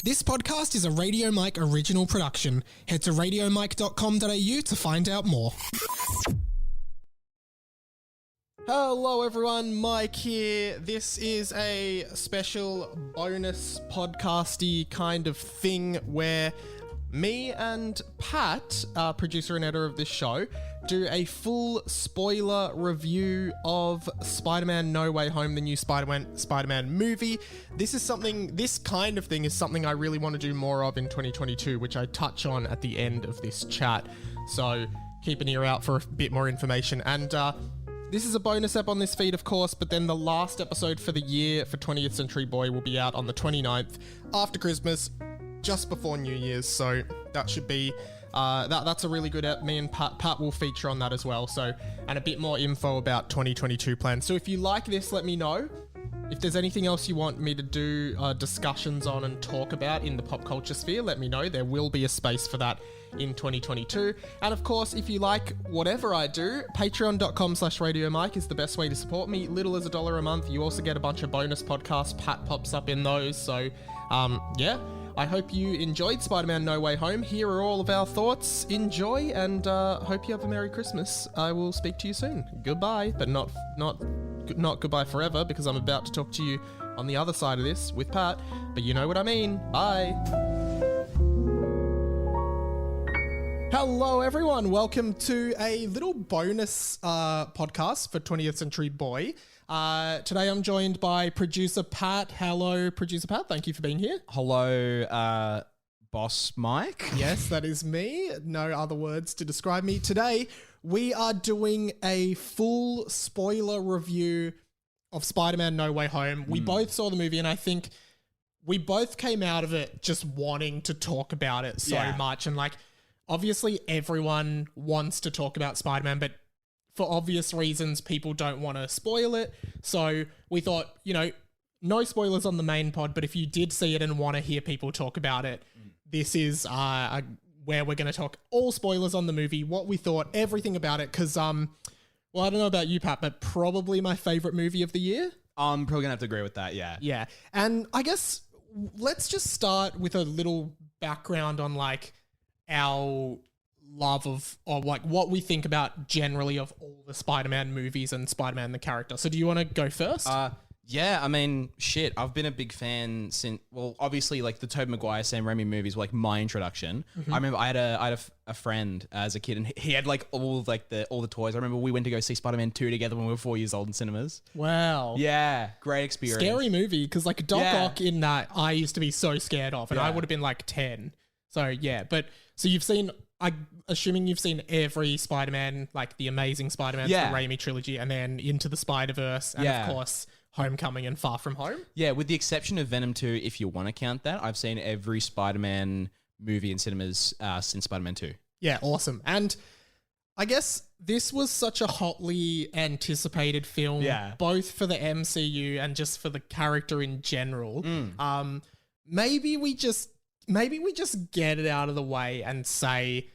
This podcast is a Radio Mike original production. Head to radiomike.com.au to find out more. Hello everyone, Mike here. This is a special bonus podcasty kind of thing where me and Pat, producer and editor of this show, do a full spoiler review of Spider-Man No Way Home, the new Spider-Man movie. This kind of thing is something I really want to do more of in 2022, which I touch on at the end of this chat. So keep an ear out for a bit more information. And this is a bonus ep on this feed, of course, but then the last episode for the year for 20th Century Boy will be out on the 29th after Christmas, just before New Year's, so that should be that's a really good ep. Me and Pat will feature on that as well, so, and a bit more info about 2022 plans. So if you like this, let me know. If there's anything else you want me to do discussions on and talk about in the pop culture sphere, let me know. There will be a space for that in 2022. And of course, if you like whatever I do, patreon.com/radiomike is the best way to support me. Little as $1 a month. You also get a bunch of bonus podcasts. Pat pops up in those. So, yeah. I hope you enjoyed Spider-Man No Way Home. Here are all of our thoughts. Enjoy, and hope you have a Merry Christmas. I will speak to you soon. Goodbye, but not goodbye forever, because I'm about to talk to you on the other side of this with Pat, but you know what I mean. Bye. Hello, everyone. Welcome to a little bonus podcast for 20th Century Boy. Today I'm joined by producer Pat. Hello, producer Pat. Thank you for being here. Hello, boss Mike. Yes, that is me. No other words to describe me. Today we are doing a full spoiler review of Spider-Man No Way Home. We both saw the movie, and I think we both came out of it just wanting to talk about it so much. And like, obviously everyone wants to talk about Spider-Man, but for obvious reasons, people don't want to spoil it. So we thought, no spoilers on the main pod, but if you did see it and want to hear people talk about it, this is where we're going to talk all spoilers on the movie, what we thought, everything about it. Because, well, I don't know about you, Pat, but probably my favorite movie of the year. I'm probably going to have to agree with that, yeah. Yeah. And I guess let's just start with a little background on like our love of, or like what we think about generally of all the Spider-Man movies and Spider-Man the character. So do you want to go first? Yeah, I mean, shit, I've been a big fan since, well, obviously like the Tobey Maguire, Sam Raimi movies were like my introduction. I remember I had a friend as a kid, and he had like all the toys. I remember we went to go see Spider-Man 2 together when we were 4 years old in cinemas. Wow. Yeah, great experience. Scary movie, because like Doc Ock in that I used to be so scared of, and I would have been like 10. So yeah, but so you've seen, I'm assuming you've seen every Spider-Man, like the Amazing Spider-Man, the Raimi trilogy, and then Into the Spider-Verse, and of course Homecoming and Far From Home. Yeah, with the exception of Venom 2, if you want to count that, I've seen every Spider-Man movie in cinemas since Spider-Man 2. Yeah, awesome. And I guess this was such a hotly anticipated film, both for the MCU and just for the character in general. Maybe we just get it out of the way and say,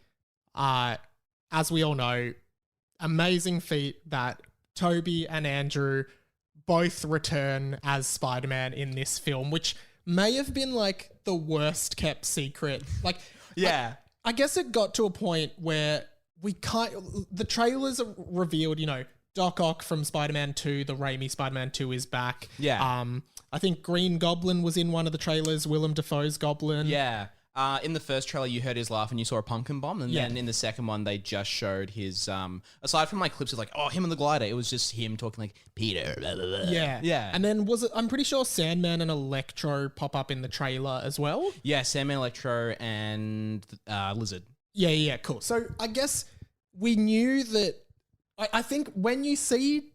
as we all know, amazing feat that Toby and Andrew both return as Spider-Man in this film, which may have been like the worst kept secret. Like, I guess it got to a point where the trailers revealed, Doc Ock from Spider-Man 2, the Raimi Spider-Man 2 is back. Yeah. I think Green Goblin was in one of the trailers, Willem Dafoe's Goblin. Yeah. In the first trailer, you heard his laugh and you saw a pumpkin bomb. And then in the second one, they just showed his, aside from like clips of like, oh, him on the glider, it was just him talking like, Peter, blah, blah, blah. Yeah. Yeah. And then I'm pretty sure Sandman and Electro pop up in the trailer as well. Yeah, Sandman, Electro, and Lizard. Yeah, cool. So I guess we knew that, I think when you see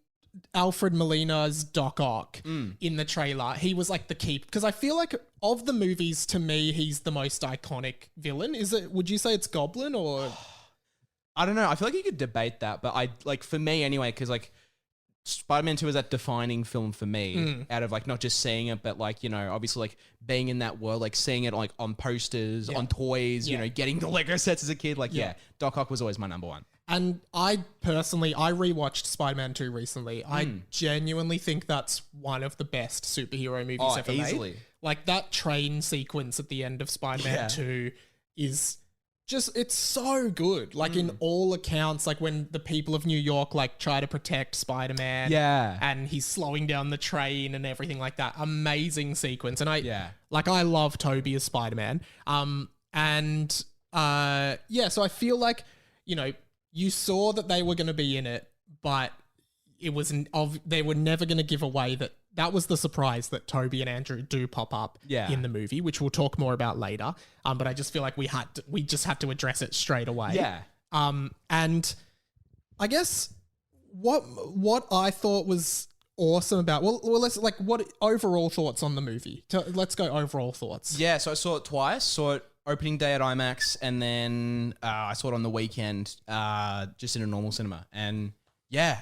Alfred Molina's Doc Ock in the trailer, he was like the key, because I feel like of the movies, to me, he's the most iconic villain. Would you say it's Goblin or? I don't know. I feel like you could debate that, but for me anyway, because like Spider-Man 2 is that defining film for me, out of like not just seeing it, but like, obviously like being in that world, like seeing it like on posters, on toys, getting the Lego sets as a kid. Like, Doc Ock was always my number one. And I rewatched Spider-Man 2 recently. I genuinely think that's one of the best superhero movies ever easily. made. like that train sequence at the end of Spider-Man Yeah. 2 is just, it's so good. Like in all accounts, like when the people of New York like try to protect Spider-Man. Yeah. And he's slowing down the train and everything like that. Amazing sequence. And Yeah. I love Toby as Spider-Man. So I feel like, you know, you saw that they were going to be in it, but it was they were never going to give away that was the surprise that Toby and Andrew do pop up in the movie, which we'll talk more about later. But I just feel like we just had to address it straight away. Yeah. And I guess what I thought was awesome about let's like what overall thoughts on the movie. Let's go overall thoughts. Yeah, so I saw it twice. Saw it opening day at IMAX, and then I saw it on the weekend, just in a normal cinema. And yeah,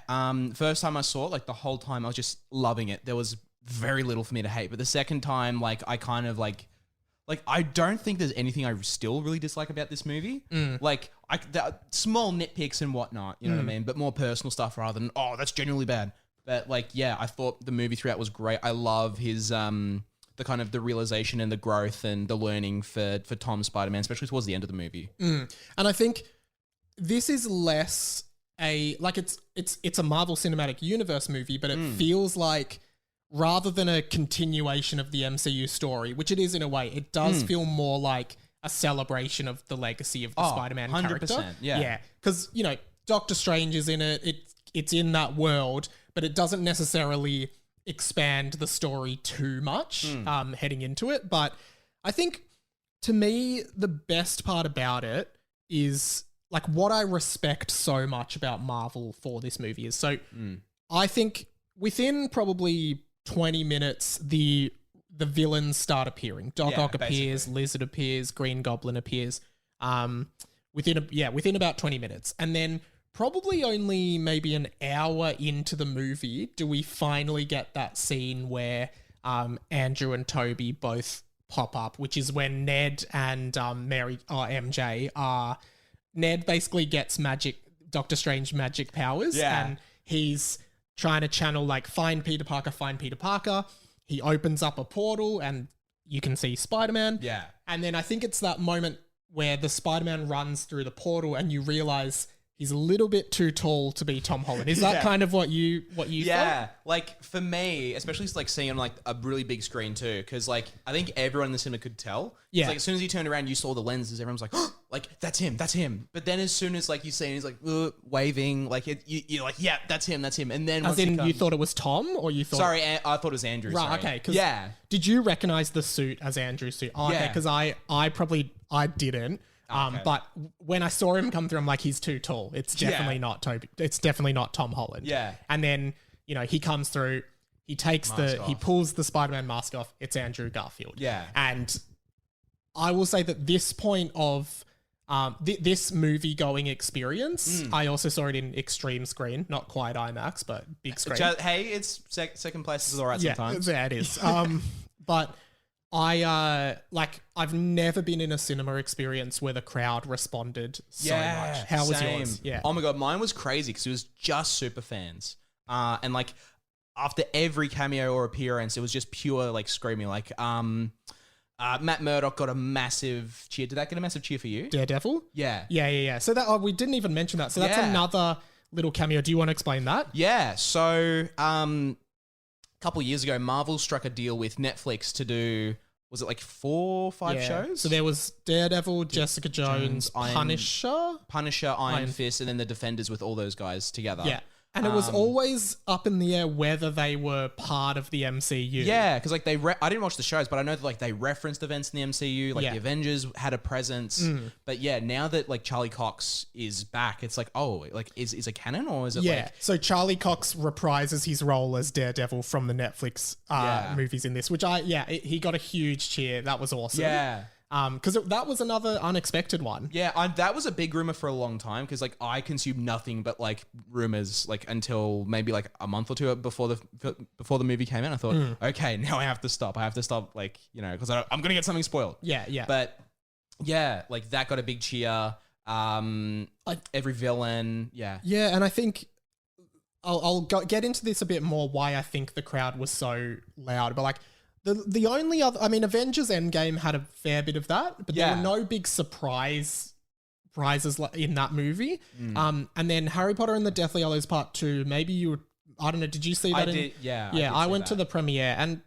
first time I saw it, like the whole time I was just loving it. There was very little for me to hate, but the second time, like I kind of like I don't think there's anything I still really dislike about this movie. Like the small nitpicks and whatnot, you know what I mean, but more personal stuff rather than that's genuinely bad. But like, yeah, I thought the movie throughout was great. I love his the kind of the realization and the growth and the learning for Tom Spider-Man, especially towards the end of the movie. And I think this is less it's a Marvel Cinematic Universe movie, but it feels like rather than a continuation of the MCU story, which it is in a way, it does feel more like a celebration of the legacy of the Spider-Man 100%, character. yeah. Because, you know, Doctor Strange is in it. It's in that world, but it doesn't necessarily expand the story too much heading into it. But I think, to me, the best part about it is like what I respect so much about Marvel for this movie is I think within probably 20 minutes, the villains start appearing. Doc Ock appears, Lizard appears, Green Goblin appears. Within about 20 minutes. And then probably only maybe an hour into the movie do we finally get that scene where Andrew and Toby both pop up, which is when Ned and MJ are... Ned basically gets Doctor Strange magic powers, and he's trying to channel like find Peter Parker. He opens up a portal and you can see Spider-Man. Yeah. And then I think it's that moment where the Spider-Man runs through the portal and you realize he's a little bit too tall to be Tom Holland. Is that kind of what you thought? Like for me, especially like seeing on like a really big screen too, because like I think everyone in the cinema could tell. Yeah. Like as soon as you turned around, you saw the lenses. Everyone's like, oh, like that's him. But then as soon as like you see him, he's like waving, like you're like, yeah, that's him. And then As in, you thought it was Tom, or you thought? Sorry, I thought it was Andrew. Right. Sorry. Okay. Yeah. Did you recognize the suit as Andrew's suit? Oh, okay. Yeah. Because I didn't. Okay. But when I saw him come through, I'm like, he's too tall. It's definitely not Toby. It's definitely not Tom Holland. Yeah. And then, you know, he comes through, he pulls the Spider-Man mask off. It's Andrew Garfield. Yeah. And I will say that this point of this movie going experience, I also saw it in extreme screen, not quite IMAX, but big screen. Hey, it's second place is all right sometimes. Yeah, it is. But I've never been in a cinema experience where the crowd responded so much. How was yours? Yeah. Oh my God, mine was crazy because it was just super fans. And like after every cameo or appearance, it was just pure like screaming. Like Matt Murdock got a massive cheer. Did that get a massive cheer for you? Daredevil? Yeah. Yeah. So that we didn't even mention that. So that's another little cameo. Do you want to explain that? Yeah. So couple years ago, Marvel struck a deal with Netflix to do, was it like 4 or 5 shows? So there was Daredevil, Jessica Jones, Punisher, Iron Fist, and then the Defenders with all those guys together. Yeah. And it was always up in the air whether they were part of the MCU. Yeah, because like I didn't watch the shows, but I know that like they referenced events in the MCU, like the Avengers had a presence. But yeah, now that like Charlie Cox is back, it's like, oh, like is it canon or is it like... So Charlie Cox reprises his role as Daredevil from the Netflix movies in this, which he got a huge cheer. That was awesome. Yeah. Because that was another unexpected one. Yeah, that was a big rumor for a long time because like I consumed nothing but like rumors like until maybe like a month or two before the movie came out. I thought, okay, now I have to stop. Like, you know, because I'm gonna get something spoiled. Yeah. But yeah, like that got a big cheer. Every villain, yeah. Yeah, and I think get into this a bit more. Why I think the crowd was so loud, but like The only other, I mean, Avengers Endgame had a fair bit of that, but there Yeah. were no big surprises in that movie. And then Harry Potter and the Deathly Hallows Part 2, maybe you were, I don't know, did you see that? I did, yeah. Yeah, I went to the. the premiere, and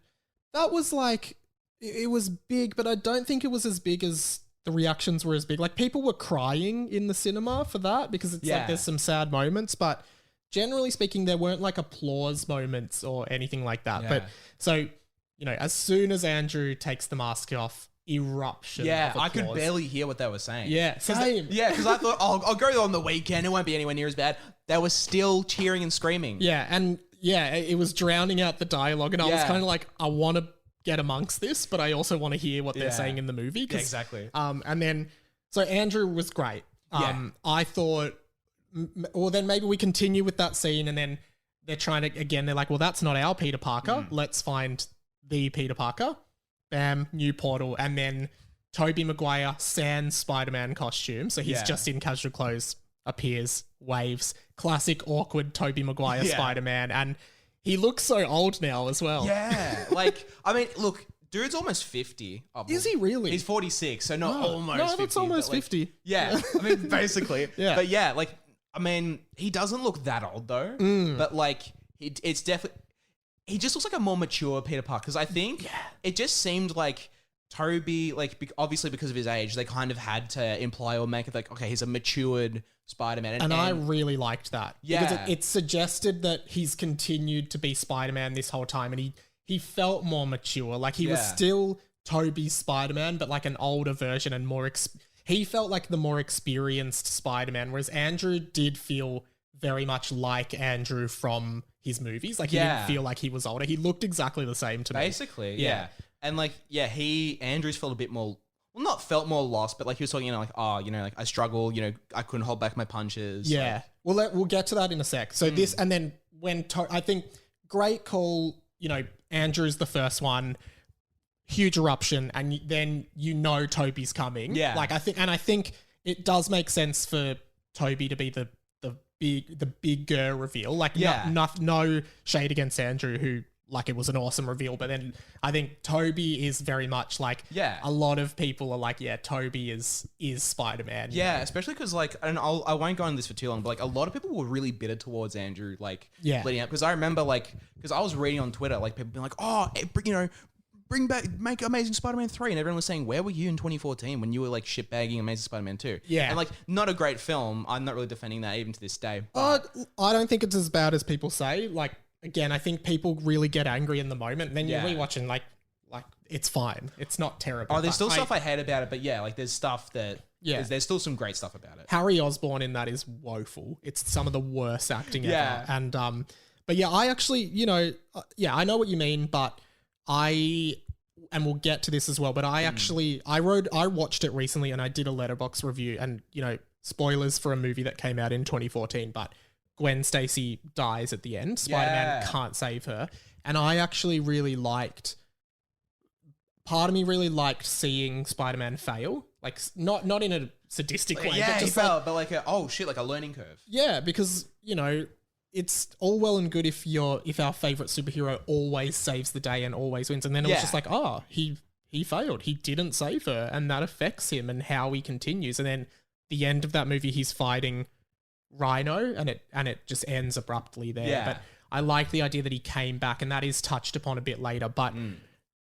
that was like, it was big, but I don't think it was as big as the reactions were as big. Like, people were crying in the cinema for that because it's Yeah. like there's some sad moments, but generally speaking, there weren't like applause moments or anything like that. Yeah. But so, as soon as Andrew takes the mask off, eruption. Yeah, of I could applause. barely hear what they were saying. Yeah, same. Because I thought, I'll go on the weekend. It won't be anywhere near as bad. They were still cheering and screaming. Yeah, and it was drowning out the dialogue, and I was Yeah. kind of like, I want to get amongst this, but I also want to hear what they're Yeah. saying in the movie. Yeah, exactly. And then, so Andrew was great. Yeah. I thought, or then maybe we continue with that scene, and then they're trying to, again, they're like, well, that's not our Peter Parker. Let's find the Peter Parker. Bam, new portal. And then Tobey Maguire, sans Spider-Man costume. So he's Yeah. just in casual clothes, appears, waves. Classic awkward Tobey Maguire Yeah. Spider-Man. And he looks so old now as well. Yeah. Like, I mean, look, dude's almost 50. Oh, Is he really? He's 46, so not almost 50. No, that's almost but, like, 50. Yeah. I mean, basically. Yeah. But yeah, like, I mean, he doesn't look that old though. But like, it's definitely, he just looks like a more mature Peter Parker. Because I think it just seemed like Toby, like, obviously because of his age, they kind of had to imply or make it like, okay, he's a matured Spider-Man. And I really liked that. Yeah. Because it suggested that he's continued to be Spider-Man this whole time, and he felt more mature. Like, he was Yeah. still Toby's Spider-Man, but like an older version and more... he felt like the more experienced Spider-Man, whereas Andrew did feel very much like Andrew from his movies. Like, he Yeah. didn't feel like he was older. He looked exactly the same to me. Basically, Yeah. yeah. And like, yeah, Andrews felt a bit more, well, not felt more lost, but like he was talking, like, oh, like I struggle, I couldn't hold back my punches. Yeah. Like, We'll get to that in a sec. So this, and then when I think great call, Andrew's the first one, huge eruption, and then Toby's coming. Yeah. Like, I think it does make sense for Toby to be the bigger reveal. Like, Yeah. no shade against Andrew, who, like, it was an awesome reveal, but then I think Toby is very much like, Yeah. a lot of people are like, yeah, Toby is Spider-Man. yeah, especially because like, and I won't go on this for too long, but like a lot of people were really bitter towards Andrew, like, Yeah. leading up. Because I remember like, because I was reading on Twitter, like people being like, oh, bring back, make Amazing Spider-Man 3. And everyone was saying, where were you in 2014 when you were like shitbagging Amazing Spider-Man 2? Yeah. And like, not a great film. I'm not really defending that even to this day. I But don't think it's as bad as people say. Like, again, I think people really get angry in the moment, and then Yeah. you're rewatching, like it's fine. It's not terrible. there's But still stuff I hate about it, but yeah, like there's stuff that, Yeah. there's still some great stuff about it. Harry Osborn in that is woeful. It's some of the worst acting Yeah. ever. And but yeah, I actually, I know what you mean, but and we'll get to this as well, but I actually I watched it recently, and I did a Letterboxd review, and spoilers for a movie that came out in 2014, but Gwen Stacy dies at the end. Spider-Man Yeah. can't save her. And I actually really liked, part of me really liked seeing Spider-Man fail. Like, not in a sadistic way, Yeah, but he just like, felt, but like like a learning curve. yeah, because, it's all well and good if our favorite superhero always saves the day and always wins. And then it was Yeah. just like, oh, he failed. He didn't save her, and that affects him and how he continues. And then the end of that movie, he's fighting Rhino, and it just ends abruptly there. Yeah. But I like the idea that he came back, and that is touched upon a bit later. But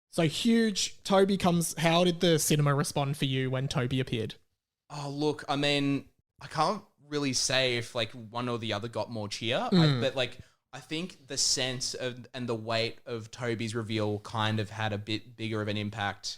so huge, Toby comes. How did the cinema respond for you when Toby appeared? Oh, look, I mean, I can't really say if like one or the other got more cheer, but like I think the sense of and the weight of Toby's reveal kind of had a bit bigger of an impact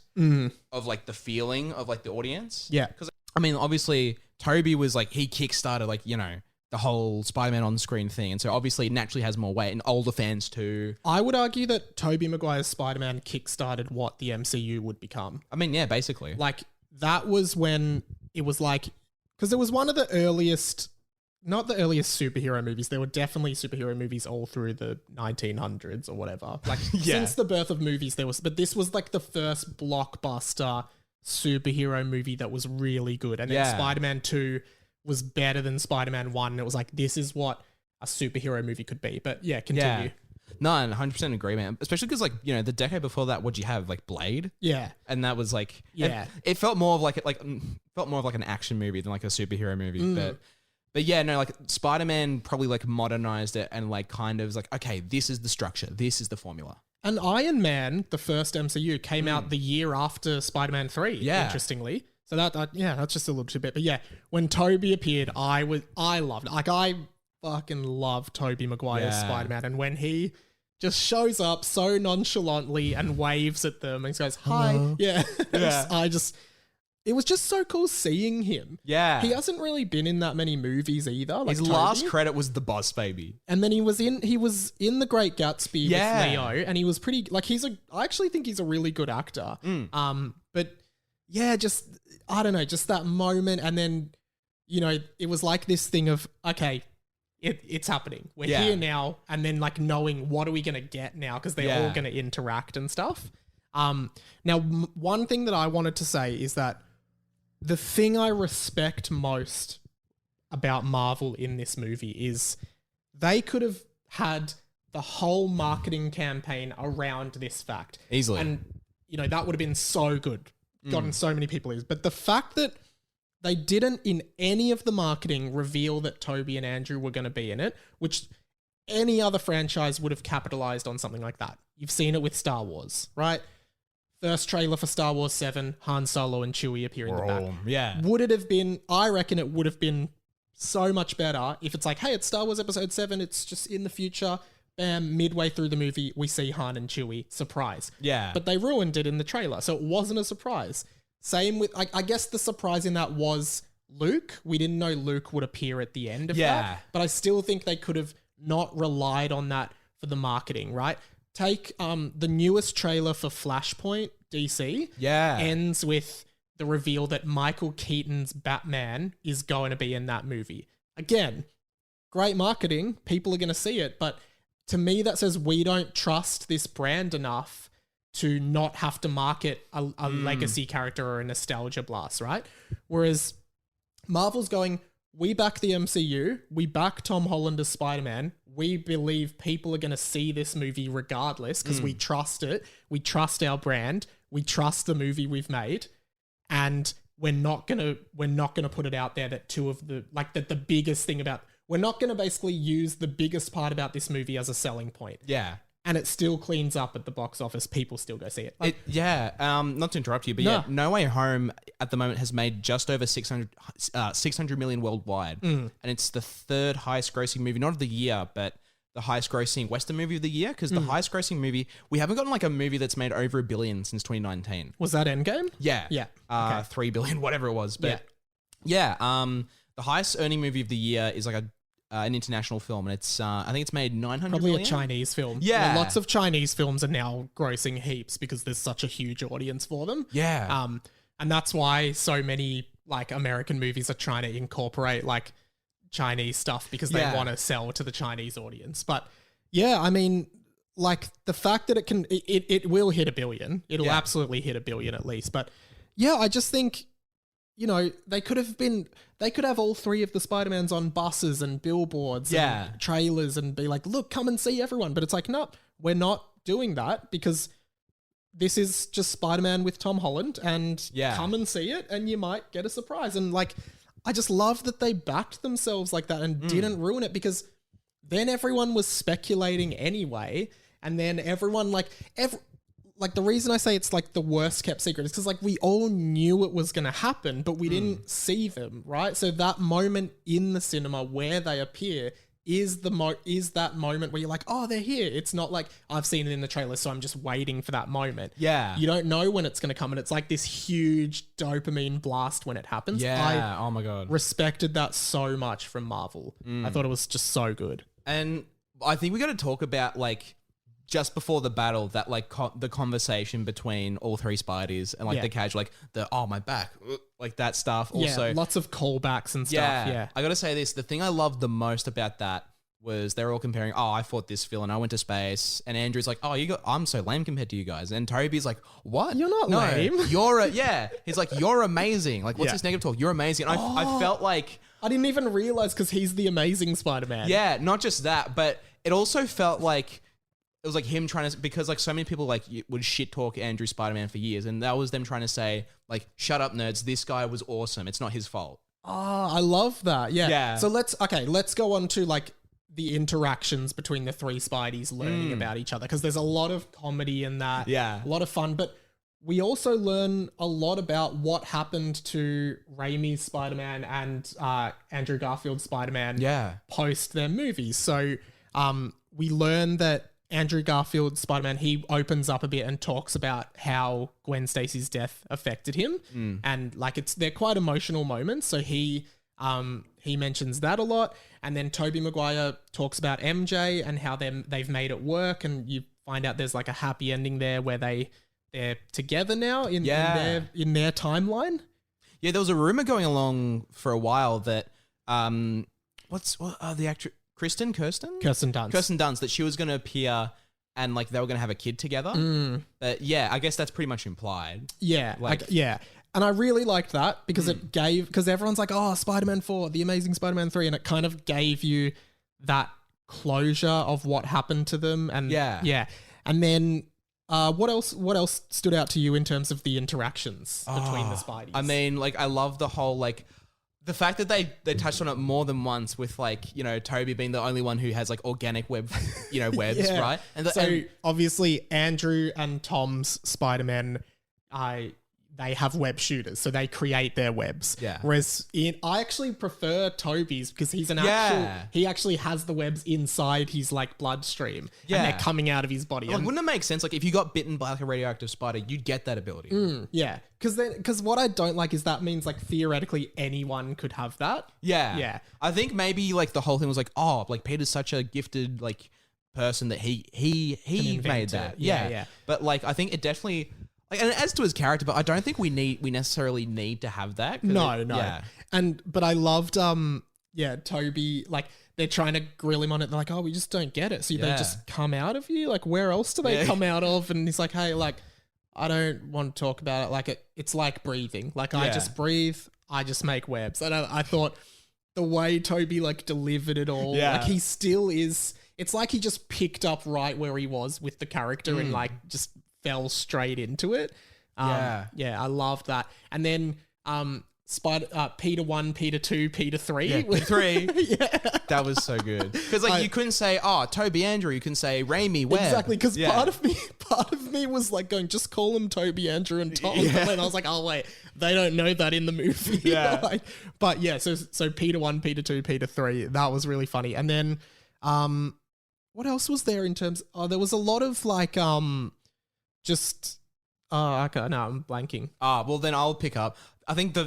of like the feeling of like the audience. Yeah. Because I mean, obviously Toby was like, he kickstarted like, the whole Spider-Man on screen thing. And so obviously it naturally has more weight, and older fans too. I would argue that Tobey Maguire's Spider-Man kickstarted what the MCU would become. I mean, yeah, basically. Like, that was when it was like, because it was one of the earliest, not the earliest superhero movies. There were definitely superhero movies all through the 1900s or whatever. Like, Yeah. since the birth of movies, but this was like the first blockbuster superhero movie that was really good. And then Yeah. Spider-Man 2 was better than Spider-Man 1. And it was like, this is what a superhero movie could be. But yeah, continue. No, and 100% agree, man. Especially because, like, you know, the decade before that, what'd you have? Like Blade, Yeah. and that was like, Yeah. it felt more of like felt more of like an action movie than like a superhero movie. But yeah, no, like Spider-Man probably like modernized it and like kind of was like, okay, this is the structure, this is the formula. And Iron Man, the first MCU, came out the year after Spider-Man 3, Yeah. interestingly. So that's just a little bit. But yeah, when Toby appeared, I loved it. Like, I fucking love Tobey Maguire's Yeah. Spider-Man. And when he just shows up so nonchalantly and waves at them and goes, hi. Hello. Yeah. Yeah. It was just so cool seeing him. Yeah. He hasn't really been in that many movies either. Like His Tobey. last credit was The Boss Baby. And then he was in The Great Gatsby Yeah. with Leo, and he was pretty like I actually think he's a really good actor. But yeah, just I don't know, just that moment, and then you know, it was like this thing of okay, it's happening. We're Yeah. here now, and then like knowing what are we gonna get now because they're all Yeah. gonna interact and stuff. Now one thing that I wanted to say is that the thing I respect most about Marvel in this movie is they could have had the whole marketing campaign around this fact. Easily. And, you know, that would have been so good. Gotten so many people in. But the fact that they didn't in any of the marketing reveal that Toby and Andrew were going to be in it, which any other franchise would have capitalized on something like that. You've seen it with Star Wars, right? First trailer for Star Wars 7, Han Solo and Chewie appear in the back. Yeah. Would it have been, I reckon it would have been so much better if it's like, hey, it's Star Wars Episode 7, it's just in the future, bam, midway through the movie, we see Han and Chewie, surprise. Yeah. But they ruined it in the trailer, so it wasn't a surprise. Same with, I guess the surprise in that was Luke. We didn't know Luke would appear at the end of that, but I still think they could have not relied on that for the marketing, right? Take the newest trailer for Flashpoint DC. Yeah. Ends with the reveal that Michael Keaton's Batman is going to be in that movie. Again, great marketing. People are going to see it. But to me, that says we don't trust this brand enough to not have to market a legacy character or a nostalgia blast, right? Whereas Marvel's going, we back the MCU. We back Tom Holland as Spider-Man. We believe people are going to see this movie regardless because we trust it. We trust our brand. We trust the movie we've made. And we're not gonna put it out there that the biggest thing about, we're not gonna basically use the biggest part about this movie as a selling point. Yeah. And it still cleans up at the box office. People still go see it. Like, Not to interrupt you, but No Way Home at the moment has made just over 600 million worldwide. And it's the third highest grossing movie, not of the year, but the highest grossing Western movie of the year. Because the highest grossing movie, we haven't gotten like a movie that's made over $1 billion since 2019. was that Endgame? Yeah. Yeah. Okay. 3 billion, whatever it was. But yeah, the highest earning movie of the year is like an international film, and it's I think it's made 900 Probably million. a Chinese film. Yeah. Lots of Chinese films are now grossing heaps because there's such a huge audience for them. Yeah. And that's why so many like American movies are trying to incorporate like Chinese stuff because they want to sell to the Chinese audience. But yeah, I mean, like the fact that it will hit $1 billion. It'll absolutely hit $1 billion at least. But yeah, I just think, you know, they could have all three of the Spider-Mans on buses and billboards and trailers and be like, look, come and see everyone. But it's like, no, we're not doing that because this is just Spider-Man with Tom Holland and come and see it and you might get a surprise. And like, I just love that they backed themselves like that and didn't ruin it because then everyone was speculating anyway. And then everyone like the reason I say it's like the worst kept secret is because like we all knew it was going to happen, but we didn't see them, right? So that moment in the cinema where they appear is that moment where you're like, oh, they're here. It's not like I've seen it in the trailer, so I'm just waiting for that moment. Yeah. You don't know when it's going to come, and it's like this huge dopamine blast when it happens. Yeah. Oh my God. Respected that so much from Marvel. I thought it was just so good. And I think we got to talk about like just before the battle that like the conversation between all three Spideys and like the casual, like my back, like that stuff. Also, lots of callbacks and stuff. Yeah. I got to say this. The thing I loved the most about that was they were all comparing, I fought this villain, I went to space. And Andrew's like, I'm so lame compared to you guys. And Toby's like, what? You're not lame. He's like, you're amazing. Like, what's this negative talk? You're amazing. And I felt like... I didn't even realize because he's the amazing Spider-Man. Yeah, not just that, but it also felt like it was like him trying to, because like so many people like would shit talk Andrew Spider-Man for years, and that was them trying to say like, shut up nerds, this guy was awesome, it's not his fault. Oh, I love that. Yeah. Yeah. So let's go on to like the interactions between the three Spideys learning about each other, because there's a lot of comedy in that. Yeah. A lot of fun, but we also learn a lot about what happened to Raimi's Spider-Man and Andrew Garfield's Spider-Man Yeah. post their movies. So we learn that Andrew Garfield's Spider-Man, he opens up a bit and talks about how Gwen Stacy's death affected him. And like they're quite emotional moments. So he mentions that a lot. And then Tobey Maguire talks about MJ and how they've made it work. And you find out there's like a happy ending there where they're together now in their timeline. Yeah, there was a rumor going along for a while that the actress Kirsten Dunst, that she was going to appear and like they were going to have a kid together. But yeah, I guess that's pretty much implied. Yeah, Like- yeah. And I really liked that because because everyone's like, oh, Spider-Man 4, The Amazing Spider-Man 3, and it kind of gave you that closure of what happened to them. And yeah. And then what else stood out to you in terms of the interactions between the Spideys? I mean, like I love the whole like the fact that they touched on it more than once with like, you know, Toby being the only one who has like organic webs, Yeah. right? And So obviously Andrew and Tom's Spider-Man, they have web shooters, so they create their webs. Yeah. Whereas I actually prefer Toby's because he's he actually has the webs inside his like bloodstream. Yeah. And they're coming out of his body. like, And- wouldn't it make sense? Like if you got bitten by like a radioactive spider, you'd get that ability. yeah. Because what I don't like is that means like theoretically anyone could have that. Yeah. Yeah. I think maybe like the whole thing was like, oh, like Peter's such a gifted like person that he invent made it. that. Yeah, Yeah. yeah. But like I think it definitely like, and it adds to his character, but I don't think we necessarily need to have that. 'Cause No. Yeah. But I loved Toby, like they're trying to grill him on it. They're like, oh, we just don't get it. So they Yeah. just come out of you? Like where else do they Yeah. come out of? And he's like, hey, like I don't want to talk about it. Like it's like breathing. Like I Yeah. just breathe, I just make webs. And I thought the way Toby like delivered it all, Yeah. like he still is, it's like he just picked up right where he was with the character and like just fell straight into it. Yeah, I loved that. And then Peter 1, Peter 2, Peter 3. Yeah, Peter 3. Yeah. That was so good. Because like you couldn't say, oh, Toby Andrew. You can say Raimi Webb. Exactly, because Yeah. part of me was like going, just call them Toby, Andrew, and Tom. And then I was like, oh wait, they don't know that in the movie. Yeah. Like, but yeah, so Peter 1, Peter 2, Peter 3, that was really funny. And then what else was there in terms? Oh, there was a lot of like just okay, no, I'm blanking. Well then I'll pick up. I think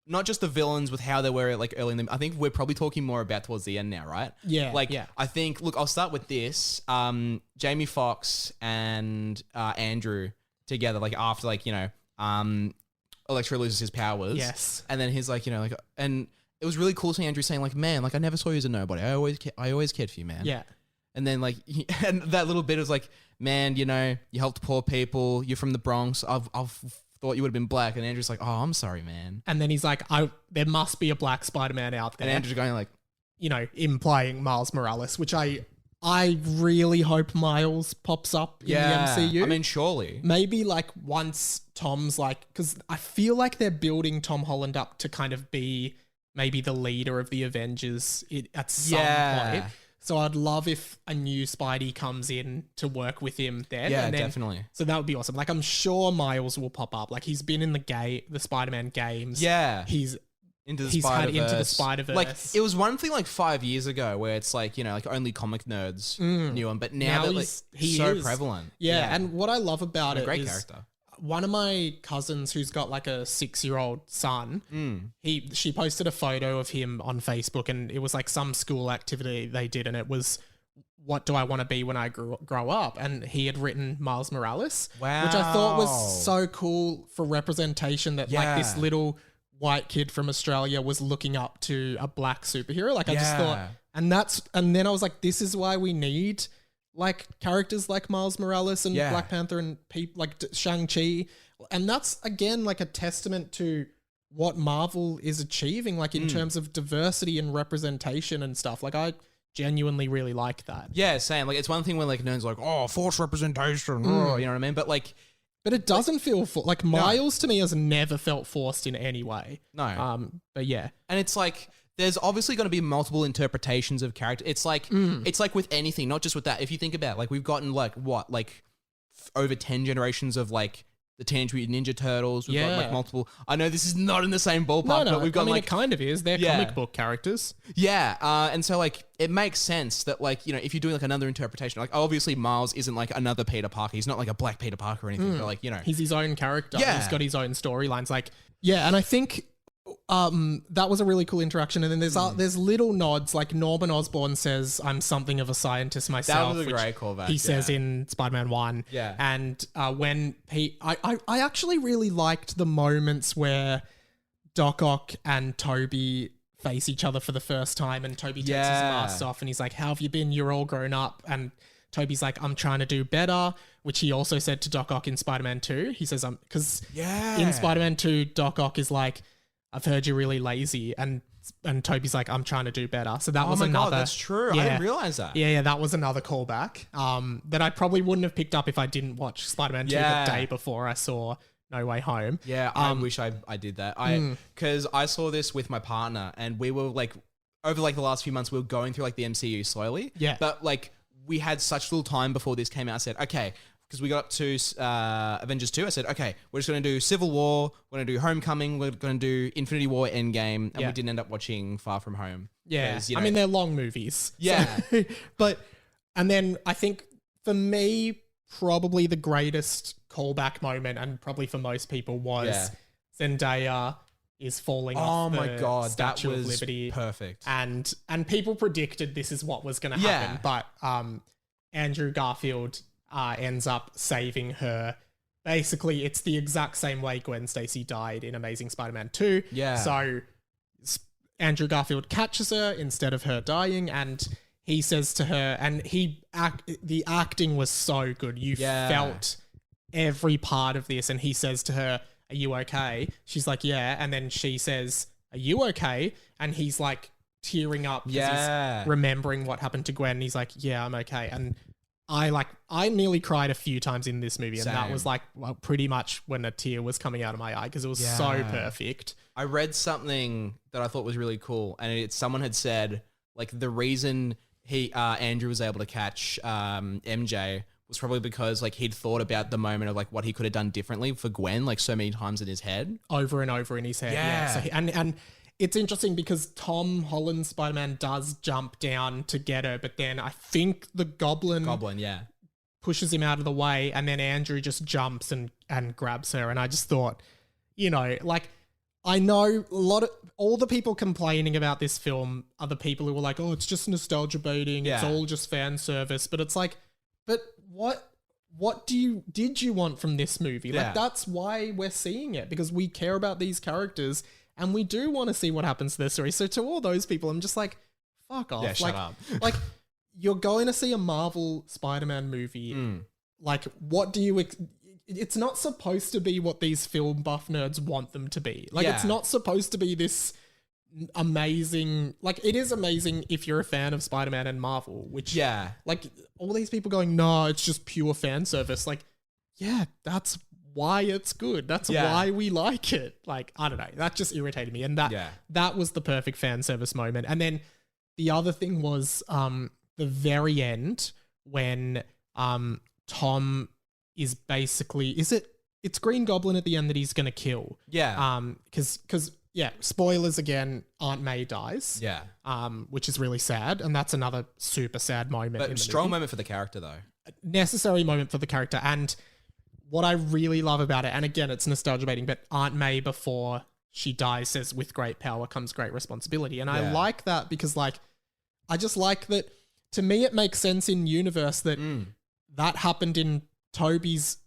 not just the villains with how they were like early in the, I think we're probably talking more about towards the end now, right? Yeah, Like yeah. I think, look, I'll start with this. Jamie Foxx and Andrew together, like after like, Electro loses his powers. Yes. And then he's like, and it was really cool seeing Andrew saying like, man, like I never saw you as a nobody. I always cared for you, man. Yeah. And then like, and that little bit was like, man, you helped poor people. You're from the Bronx. I've thought you would have been black. And Andrew's like, oh, I'm sorry, man. And then he's like, there must be a black Spider-Man out there. And Andrew's going like, implying Miles Morales, which I really hope Miles pops up in the MCU. I mean, surely. Maybe like once Tom's like, because I feel like they're building Tom Holland up to kind of be maybe the leader of the Avengers at some point. So I'd love if a new Spidey comes in to work with him then. Yeah, and then, definitely. So that would be awesome. Like I'm sure Miles will pop up. Like he's been in the Spider-Man games. Yeah. He's Into the he's had Spider-Verse. Into the Spider-Verse. Like it was one thing like 5 years ago where it's like, like only comic nerds knew him, but now that like, he so is. prevalent. Yeah, and what I love about it great is character. one of my cousins who's got like a 6-year-old son, she posted a photo of him on Facebook, and it was like some school activity they did, and it was, what do I want to be when I grow up? And he had written Miles Morales, which I thought was so cool for representation that like this little white kid from Australia was looking up to a black superhero. Like I just thought, and then I was like, this is why we need like characters like Miles Morales and Black Panther and people like Shang-Chi. And that's again like a testament to what Marvel is achieving, like in terms of diversity and representation and stuff. Like genuinely really like that. Yeah, same. Like, it's one thing when like nerds like, oh, force representation, you know what I mean? But like, But it doesn't feel like Miles to me has never felt forced in any way. no. But yeah. And it's like, there's obviously going to be multiple interpretations of character. It's like with anything, not just with that. If you think about, like, we've gotten like over 10 generations of like the Teenage Mutant Ninja Turtles. We've got like multiple. I know this is not in the same ballpark, but we've got it kind of is. They're comic book characters. Yeah, and so like it makes sense that like, you know, if you're doing like another interpretation, like obviously Miles isn't like another Peter Parker. He's not like a black Peter Parker or anything. But like, you know, he's his own character. Yeah. He's got his own storylines. Like, yeah, and I think that was a really cool interaction. And then there's little nods, like Norman Osborn says, "I'm something of a scientist myself." That was a great callback. He says in Spider-Man 1. Yeah. And when I actually really liked the moments where Doc Ock and Toby face each other for the first time, and Toby takes his mask off and he's like, "How have you been? You're all grown up." And Toby's like, "I'm trying to do better," which he also said to Doc Ock in Spider-Man 2. He says, because in Spider-Man 2, Doc Ock is like, "I've heard you're really lazy," and Toby's like, "I'm trying to do better." So that was another. God, that's true. Yeah, I didn't realize that. Yeah, that was another callback that I probably wouldn't have picked up if I didn't watch Spider-Man 2 the day before I saw No Way Home. Yeah, I wish I did that. Because I saw this with my partner, and we were like, over like the last few months, we were going through like the MCU slowly. Yeah. But like, we had such little time before this came out. I said, okay, because we got up to Avengers 2, I said, okay, we're just going to do Civil War, we're going to do Homecoming, we're going to do Infinity War Endgame, and we didn't end up watching Far From Home. Yeah, you know, I mean, they're long movies. Yeah. So, and then I think for me, probably the greatest callback moment, and probably for most people, was Zendaya is falling off the Statue of Liberty. Perfect. And people predicted this is what was going to happen, but Andrew Garfield ends up saving her. Basically, it's the exact same way Gwen Stacy died in Amazing Spider-Man 2. Yeah. So Andrew Garfield catches her instead of her dying, and he says to her, and the acting was so good. You felt every part of this, and he says to her, "Are you okay?" She's like, "Yeah." And then she says, "Are you okay?" And he's like tearing up because he's remembering what happened to Gwen. And he's like, "Yeah, I'm okay." And I nearly cried a few times in this movie, and that was like pretty much when a tear was coming out of my eye because it was so perfect. I read something that I thought was really cool, and someone had said like the reason Andrew was able to catch MJ was probably because like he'd thought about the moment of like what he could have done differently for Gwen like so many times in his head, over and over in his head. Yeah. So and it's interesting because Tom Holland's Spider-Man does jump down to get her, but then I think the Goblin pushes him out of the way, and then Andrew just jumps and grabs her. And I just thought, you know, like, I know all the people complaining about this film are the people who were like, "Oh, it's just nostalgia baiting. It's all just fan service." But it's like, but what did you want from this movie? Like, that's why we're seeing it, because we care about these characters and we do want to see what happens to their story. So to all those people, I'm just like, fuck off. Yeah, shut up. Like, you're going to see a Marvel Spider-Man movie. Like, what do you... It's not supposed to be what these film buff nerds want them to be. Like, it's not supposed to be this amazing... Like, it is amazing if you're a fan of Spider-Man and Marvel, which... Yeah. Like, all these people going, "No, it's just pure fan service." Like, yeah, that's why it's good. That's why we like it. Like, I don't know. That just irritated me. And that was the perfect fan service moment. And then the other thing was the very end when Tom is basically... It's Green Goblin at the end that he's going to kill. Yeah. Because spoilers again, Aunt May dies. Yeah. Which is really sad. And that's another super sad moment. But strong moment for the character though. Necessary moment for the character. And what I really love about it, and again, it's nostalgia baiting, but Aunt May before she dies says, "With great power comes great responsibility." And I like that because like, I just like that. To me, it makes sense in universe that that happened in Toby's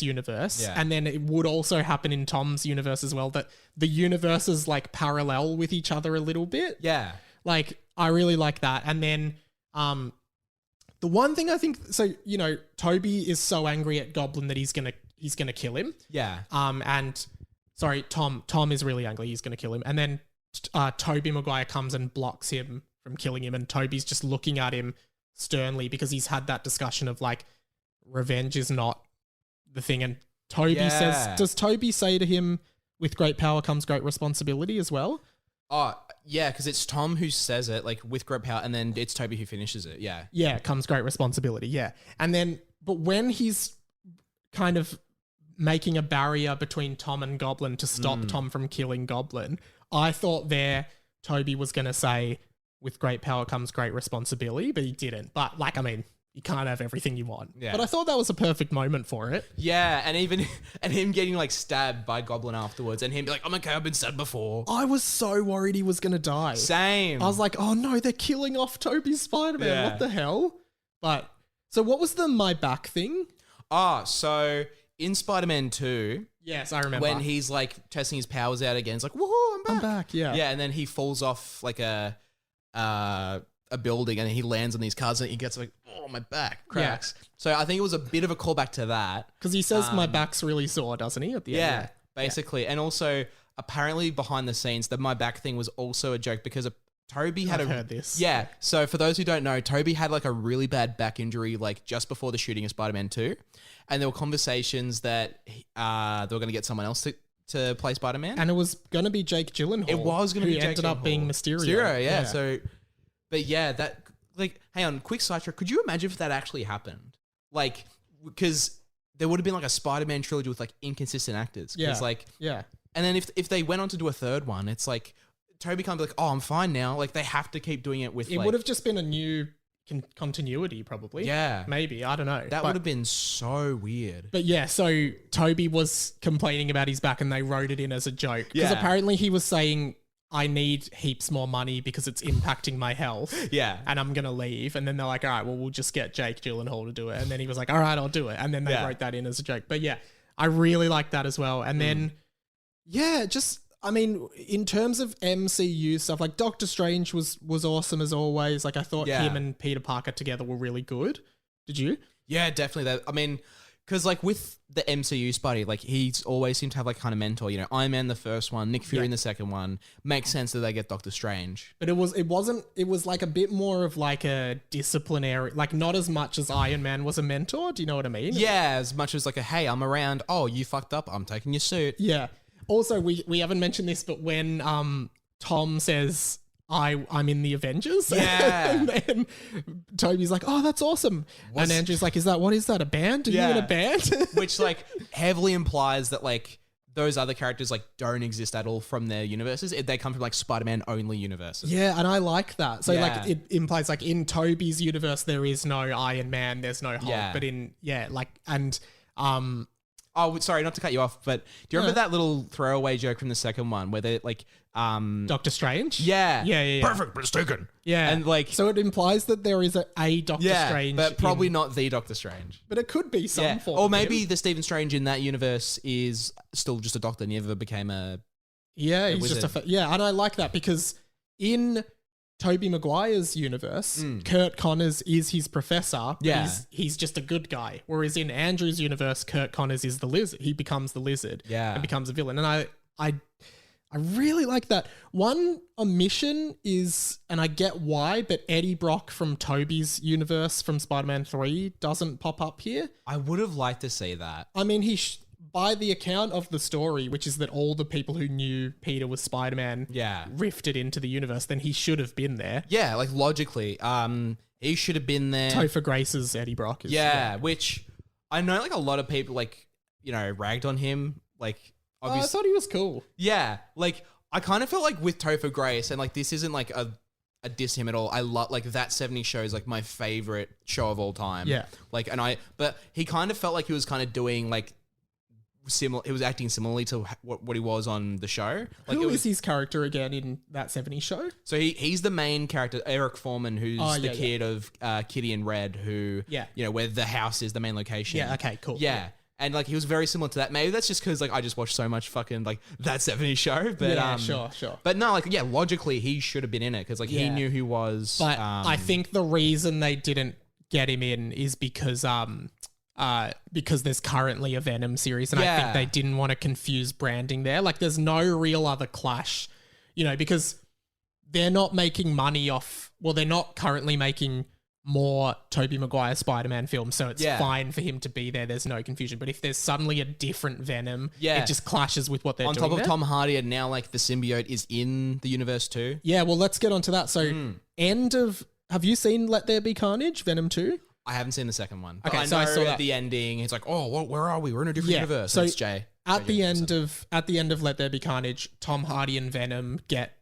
universe, and then it would also happen in Tom's universe as well, that the universes like parallel with each other a little bit. Yeah. Like, I really like that. And then the one thing I think, so, you know, Toby is so angry at Goblin that he's gonna kill him. Yeah. And sorry, Tom is really angry, he's gonna kill him. And then Tobey Maguire comes and blocks him from killing him, and Toby's just looking at him sternly because he's had that discussion of like revenge is not the thing. And Toby says, does Toby say to him, with great power comes great responsibility as well? Oh, yeah, because it's Tom who says it, like, with great power, and then it's Toby who finishes it, yeah. Yeah, comes great responsibility, yeah. And then, but when he's kind of making a barrier between Tom and Goblin to stop Tom from killing Goblin, I thought there Toby was going to say, with great power comes great responsibility, but he didn't. But, like, I mean, you can't have everything you want. Yeah. But I thought that was a perfect moment for it. Yeah, and even and him getting like stabbed by Goblin afterwards, and him be like, "I'm okay, I've been stabbed before." I was so worried he was going to die. Same. I was like, oh no, they're killing off Toby's Spider-Man. Yeah. What the hell? But, so what was the my back thing? So in Spider-Man 2, Yes, I remember. when he's like testing his powers out again, it's like, woohoo, I'm back. I'm back, yeah. Yeah, and then he falls off like a building, and he lands on these cars, and he gets like, oh, my back cracks. So I think it was a bit of a callback to that. Because he says my back's really sore, doesn't he? At the Yeah, end. basically. And also, apparently behind the scenes, the my back thing was also a joke because Toby had I've heard this. Yeah. So for those who don't know, Toby had like a really bad back injury like just before the shooting of Spider-Man 2. And there were conversations that they were going to get someone else to play Spider-Man. And it was going to be Jake Gyllenhaal. It was going to be who Jake ended up Gyllenhaal. being Mysterio. Yeah. So, but yeah, that like, hang on, quick sidetrack. Could you imagine if that actually happened? Like, because there would have been like a Spider-Man trilogy with like inconsistent actors. Yeah. Like, Yeah. and then if they went on to do a third one, it's like Toby can't be like, oh, I'm fine now. Like they have to keep doing it with. It like, would have just been a new continuity, probably. Yeah. Maybe. I don't know. That would have been so weird. But yeah, so Toby was complaining about his back and they wrote it in as a joke. Because Yeah. apparently he was saying, I need heaps more money because it's impacting my health. Yeah. And I'm going to leave. And then they're like, all right, well, we'll just get Jake Gyllenhaal to do it. And then he was like, all right, I'll do it. And then they Yeah. wrote that in as a joke. But yeah, I really like that as well. And then, yeah, just, I mean, in terms of MCU stuff, like Doctor Strange was awesome as always. Like I thought Yeah. him and Peter Parker together were really good. Did you? Yeah, definitely. That I mean, because like with the MCU Spidey, like he's always seemed to have like kind of mentor. You know, Iron Man the first one, Nick Fury in the second one. Makes sense that they get Doctor Strange. But it was like a bit more of like a disciplinary, like not as much as Iron Man was a mentor. Do you know what I mean? Yeah, as much as like a hey, I'm around. Oh, you fucked up. I'm taking your suit. Yeah. Also, we haven't mentioned this, but when Tom says I'm in the Avengers, Yeah. and then Toby's like, oh, that's awesome, and Andrew's like, what is that, a band? Are you in a band? Which like heavily implies that like those other characters like don't exist at all from their universes. They come from like Spider-Man only universes. Yeah, and I like that. So Yeah. like it implies like in Toby's universe there is no Iron Man, there's no Hulk, Yeah. but in Oh, sorry, not to cut you off, but do you remember that little throwaway joke from the second one where they like, Doctor Strange. yeah, Yeah. perfect mistaken, Yeah, and like, so it implies that there is a Doctor yeah, Strange, but probably not the Doctor Strange. but it could be some Yeah, form. or of maybe him. the Stephen Strange in that universe is still just a doctor, never became a. Yeah, he's just wizard. yeah, and I like that because in Tobey Maguire's universe, Kurt Connors is his professor. But Yeah. he's just a good guy. Whereas in Andrew's universe, Kurt Connors is the lizard. He becomes the lizard. Yeah. and becomes a villain. And I really like that. One omission is, and I get why, but Eddie Brock from Tobey's universe from Spider-Man 3 doesn't pop up here. I would have liked to see that. I mean, by the account of the story, which is that all the people who knew Peter was Spider-Man Yeah, rifted into the universe, then he should have been there. yeah, like logically, he should have been there. Topher Grace's Eddie Brock is. Yeah, which I know like a lot of people like, you know, ragged on him. Like I obviously, thought he was cool. yeah, like I kind of felt like with Topher Grace, and like this isn't like a diss him at all. I love like that 70s show is like my favorite show of all time. Yeah. Like, but he kind of felt like he was kind of doing like similar. He was acting similarly to what he was on the show. Like Who it was, is his character again in that 70s show? so he's the main character, Eric Foreman, who's Oh, the yeah, kid of Kitty and Red, who Yeah. you know, where the house is the main location. Yeah, okay, cool. Yeah. And like he was very similar to that. Maybe that's just because like I just watched so much fucking like that 70s show. But Yeah, sure. But no, like yeah, logically he should have been in it because like he Yeah. knew who was. But I think the reason they didn't get him in is because there's currently a Venom series, and I Yeah. think they didn't want to confuse branding there. Like, there's no real other clash, you know, because they're not making money off. Well, they're not currently making more Tobey Maguire Spider-Man films, so it's fine for him to be there. There's no confusion. But if there's suddenly a different Venom, it just clashes with what they're On doing. top of there. Tom Hardy, and now like the symbiote is in the universe too. Yeah, well, let's get onto that. So, have you seen Let There Be Carnage, Venom 2? I haven't seen the second one. Okay, But I so I know saw at that. the ending, it's like, oh, where are we? We're in a different universe. So And it's Jay. at the Johnson. end of Let There Be Carnage, Tom Hardy and Venom get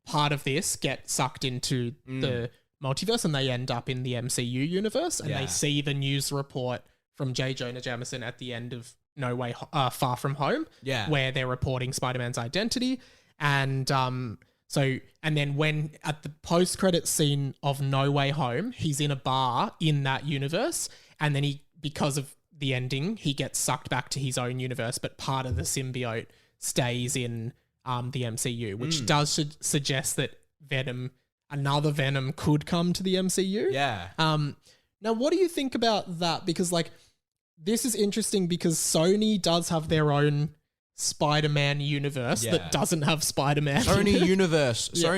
sucked into the multiverse, and they end up in the MCU universe, and they see the news report from J. Jonah Jameson at the end of Far From Home, where they're reporting Spider-Man's identity, and then when at the post-credit scene of No Way Home, he's in a bar in that universe, and then because of the ending, he gets sucked back to his own universe, but part of the symbiote stays in the MCU, which does suggest that another Venom could come to the MCU. Yeah. Now, what do you think about that? Because like, this is interesting because Sony does have their own Spider-Man universe that doesn't have Spider-Man. Sony universe. Yeah.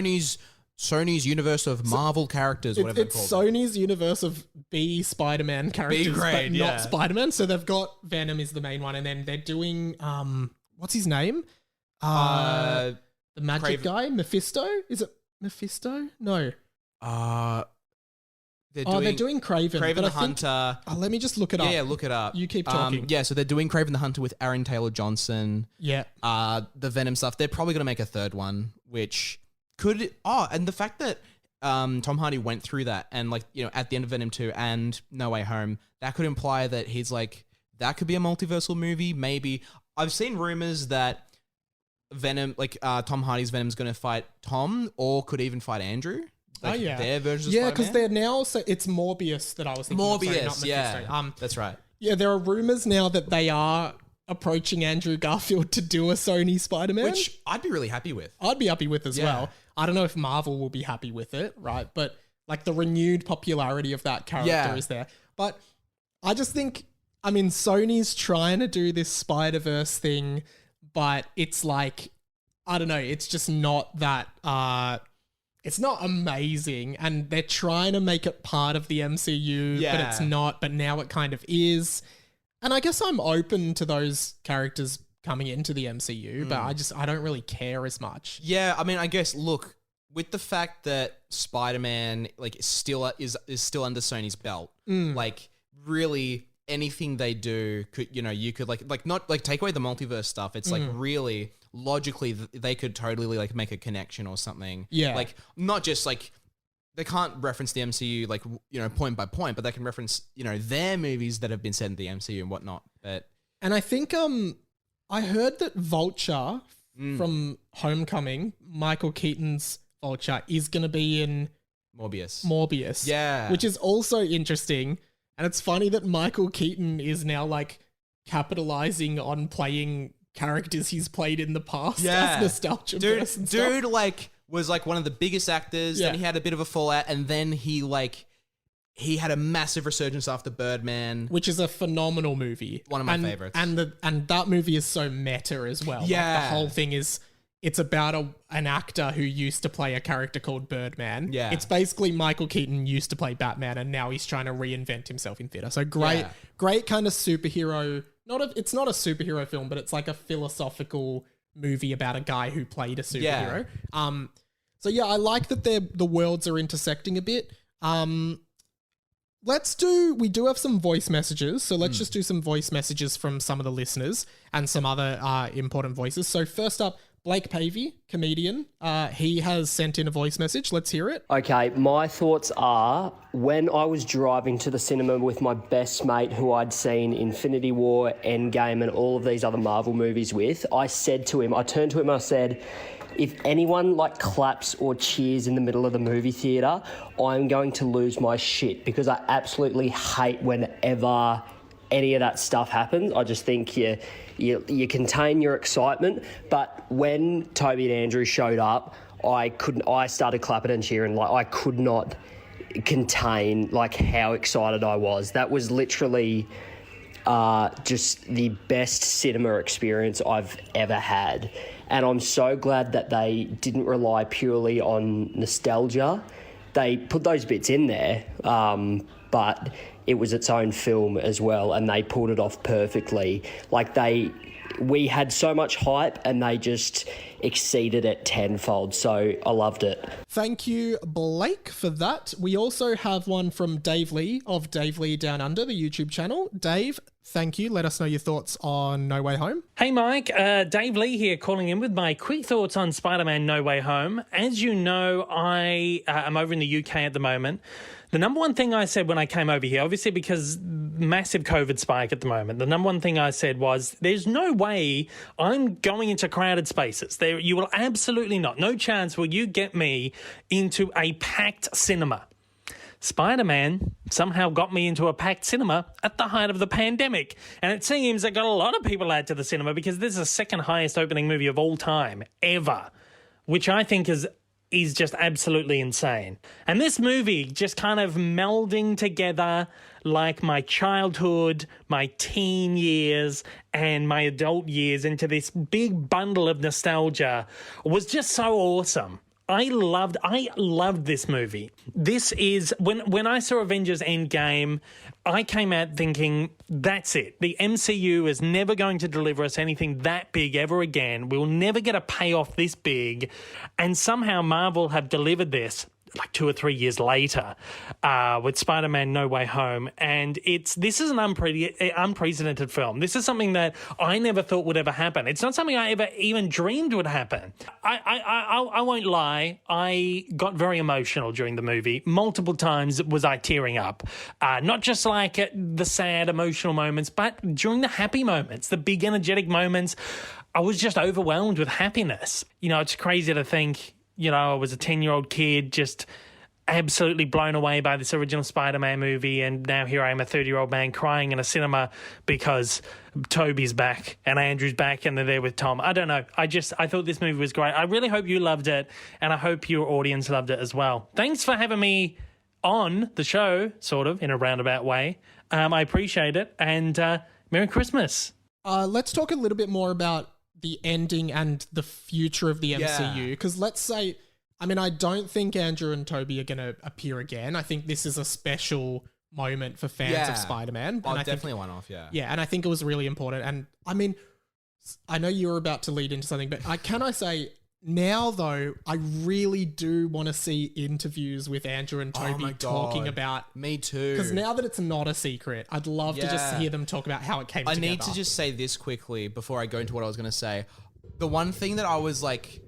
Sony's universe of Marvel characters, whatever It's they're called. Sony's universe of B Spider-Man characters, B-grade, but yeah. not Spider-Man. So they've got Venom is the main one, and then they're doing what's his name? The magic guy, Mephisto. Is it Mephisto? No. They're doing Kraven. Kraven but the I think- Hunter. let me just look it up. Yeah, look it up. You keep talking. So they're doing Kraven the Hunter with Aaron Taylor Johnson. Yeah. The Venom stuff. They're probably going to make a third one, which could... Oh, and the fact that Tom Hardy went through that and like, you know, at the end of Venom 2 and No Way Home, that could imply that he's like... That could be a multiversal movie, maybe. I've seen rumors that Venom, like Tom Hardy's Venom's going to fight Tom or could even fight Andrew. Like their versions of because Spider-Man. they're now... So it's Morbius that I was thinking of. Sorry, not Morbius, yeah. Mephisto. That's right. Yeah, there are rumors now that they are approaching Andrew Garfield to do a Sony Spider-Man. Which I'd be really happy with. I'd be happy with as Yeah. well. I don't know if Marvel will be happy with it, right? But like the renewed popularity of that character is there. But I just think, I mean, Sony's trying to do this Spider-Verse thing, but it's like, I don't know, it's just not that, it's not amazing. And they're trying to make it part of the MCU, but it's not, but now it kind of is. And I guess I'm open to those characters coming into the MCU, but I don't really care as much. Yeah, I mean, I guess look, with the fact that Spider-Man like is still under Sony's belt, like really anything they do could, you know, you could like not like take away the multiverse stuff. It's like really logically they could totally like make a connection or something. Yeah. Like not just like they can't reference the MCU like, you know, point by point, but they can reference, you know, their movies that have been set in the MCU and whatnot. But And I think I heard that Vulture from Homecoming, Michael Keaton's Vulture, is going to be in Morbius. Yeah. Which is also interesting. And it's funny that Michael Keaton is now like capitalizing on playing characters he's played in the past as nostalgia. Dude like was like one of the biggest actors. Yeah. Then he had a bit of a fallout, and then he had a massive resurgence after Birdman. Which is a phenomenal movie. One of my favorites. And that movie is so meta as well. Like, Yeah. the whole thing is, it's about an actor who used to play a character called Birdman. Yeah. It's basically Michael Keaton used to play Batman, and now he's trying to reinvent himself in theater. So great kind of superhero. It's not a superhero film, but it's like a philosophical movie about a guy who played a superhero. So yeah, I like that the worlds are intersecting a bit. We do have some voice messages, so let's just do some voice messages from some of the listeners and some other important voices. So first up, Blake Pavey, comedian. He has sent in a voice message. Let's hear it. Okay, my thoughts are, when I was driving to the cinema with my best mate who I'd seen Infinity War, Endgame and all of these other Marvel movies with, I turned to him and I said, if anyone like claps or cheers in the middle of the movie theatre, I'm going to lose my shit, because I absolutely hate whenever any of that stuff happens. I just think you contain your excitement. But when Toby and Andrew showed up, I started clapping and cheering. Like, I could not contain like how excited I was. That was literally are just the best cinema experience I've ever had. And I'm so glad that they didn't rely purely on nostalgia. They put those bits in there, but it was its own film as well, and they pulled it off perfectly. We had so much hype, and they just exceeded it tenfold. So I loved it. Thank you, Blake, for that. We also have one from Dave Lee of Dave Lee Down Under, the YouTube channel. Dave, thank you. Let us know your thoughts on No Way Home. Hey, Mike. Dave Lee here, calling in with my quick thoughts on Spider-Man No Way Home. As you know, I am over in the UK at the moment. The number one thing I said when I came over here, obviously because massive COVID spike at the moment, the number one thing I said was, there's no way I'm going into crowded spaces. You will absolutely not. No chance will you get me into a packed cinema. Spider-Man somehow got me into a packed cinema at the height of the pandemic. And it seems it got a lot of people out to the cinema because this is the second highest opening movie of all time, ever, which I think is just absolutely insane. And this movie just kind of melding together like my childhood, my teen years, and my adult years into this big bundle of nostalgia was just so awesome. I loved this movie. This is when I saw Avengers Endgame, I came out thinking, that's it. The MCU is never going to deliver us anything that big ever again. We'll never get a payoff this big. And somehow Marvel have delivered this like 2 or 3 years later with Spider-Man No Way Home. And this is an unprecedented film. This is something that I never thought would ever happen. It's not something I ever even dreamed would happen. I won't lie. I got very emotional during the movie. Multiple times was I tearing up. Not just like at the sad emotional moments, but during the happy moments, the big energetic moments. I was just overwhelmed with happiness. You know, it's crazy to think, you know, I was a 10-year-old kid just absolutely blown away by this original Spider-Man movie, and now here I am, a 30-year-old man crying in a cinema because Toby's back and Andrew's back and they're there with Tom. I don't know. I thought this movie was great. I really hope you loved it, and I hope your audience loved it as well. Thanks for having me on the show, sort of, in a roundabout way. I appreciate it, and Merry Christmas. Let's talk a little bit more about the ending and the future of the MCU, because let's say, I mean, I don't think Andrew and Toby are going to appear again. I think this is a special moment for fans of Spider-Man. Oh, definitely a one-off, yeah. Yeah, and I think it was really important. And I mean, I know you were about to lead into something, but can I say, now though, I really do want to see interviews with Andrew and Toby talking about... Me too. Because now that it's not a secret, I'd love to just hear them talk about how it came together. I need to just say this quickly before I go into what I was going to say. The one thing that I was like,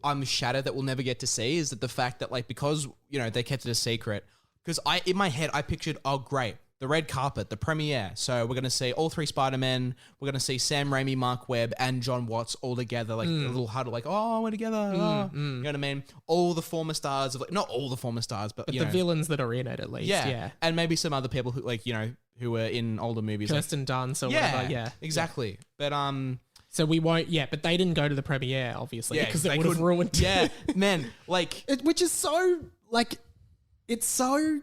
I'm shattered that we'll never get to see is that the fact that, like, because, you know, they kept it a secret, because in my head, I pictured, oh, great, the red carpet, the premiere. So we're going to see all 3 Spider-Men. We're going to see Sam Raimi, Mark Webb, and John Watts all together, like a little huddle, like, oh, we're together. You know what I mean? All the former stars of, like, not all the former stars, but the villains that are in it, at least. Yeah. And maybe some other people who, like, you know, who were in older movies. Kirsten Dunst or whatever. Yeah. Exactly. Yeah. But, so we won't, but they didn't go to the premiere, obviously, because it would have ruined it. Yeah, man, like... which is so, like, it's so